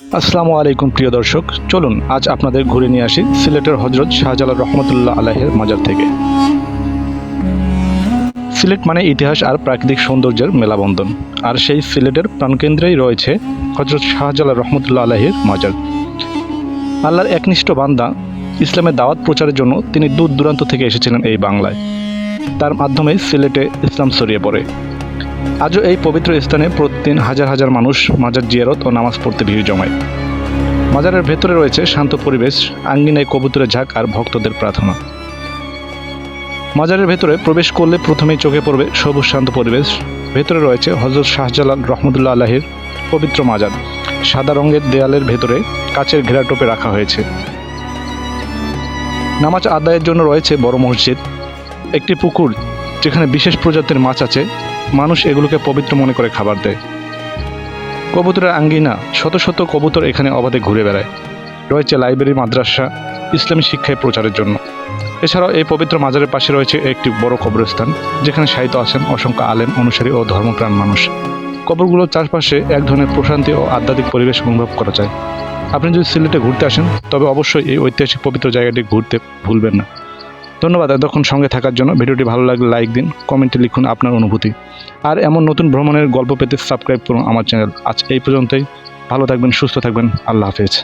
আসসালামু আলাইকুম প্রিয় দর্শক, চলুন আজ আপনাদের ঘুরে নিয়ে আসি সিলেটের হজরত শাহজালাল রহমতুল্লাহ আলাইহির মাজার থেকে। সিলেট মানে ইতিহাস আর প্রাকৃতিক সৌন্দর্যের মেলাবন্ধন, আর সেই সিলেটের প্রাণকেন্দ্রেই রয়েছে হজরত শাহজালাল রহমতুল্লাহ আলাইহির মাজার। আল্লাহর একনিষ্ঠ বান্দা, ইসলামের দাওয়াত প্রচারের জন্য তিনি দূর দূরান্ত থেকে এসেছিলেন এই বাংলায়। তার মাধ্যমে সিলেটে ইসলাম ছড়িয়ে পড়ে। আজও এই পবিত্র স্থানে প্রতিদিন হাজার হাজার মানুষ মাজার জিয়ারত ও নামাজ পড়তে ভিড় জমায়। মাজারের ভেতরে রয়েছে শান্ত পরিবেশ, আঙ্গিনায় কবুতরের ঝাঁক আর ভক্তদের প্রার্থনা। মাজারের ভেতরে প্রবেশ করলে প্রথমেই চোখে পড়বে সবুজ শান্ত পরিবেশ। ভেতরে রয়েছে হযরত শাহজালাল রহমতুল্লাহ আলাইহির পবিত্র মাজার। সাদা রঙের দেয়ালের ভেতরে কাচের ঘেরাটোপে রাখা হয়েছে। নামাজ আদায়ের জন্য রয়েছে বড় মসজিদ, একটি পুকুর যেখানে বিশেষ প্রজাতির মাছ আছে। মানুষ এগুলোকে পবিত্র মনে করে খাবার দেয়। কবুতরের আঙ্গিনা, শত শত কবুতর এখানে অবাধে ঘুরে বেড়ায়। রয়েছে লাইব্রেরি, মাদ্রাসা, ইসলামী শিক্ষায় প্রচারের জন্য। এছাড়াও এই পবিত্র মাজারের পাশে রয়েছে একটি বড় কবরস্থান, যেখানে শায়িত আছেন অসংখ্য আলেম, অনুসারী ও ধর্মপ্রাণ মানুষ। কবরগুলোর চারপাশে এক ধরনের প্রশান্তি ও আধ্যাত্মিক পরিবেশ অনুভব করা যায়। আপনি যদি সিলেটে ঘুরতে আসেন তবে অবশ্যই এই ঐতিহাসিক পবিত্র জায়গাটি ঘুরতে ভুলবেন না। ধন্যবাদ এতক্ষণ সঙ্গে থাকার জন্য। ভিডিওটি ভালো লাগলে লাইক দিন, কমেন্টে লিখুন আপনার অনুভূতি। আর এমন নতুন ভ্রমণের গল্প পেতে সাবস্ক্রাইব করুন আমার চ্যানেল। আজ এই পর্যন্তই। ভালো থাকবেন, সুস্থ থাকবেন। আল্লাহ হাফেজ।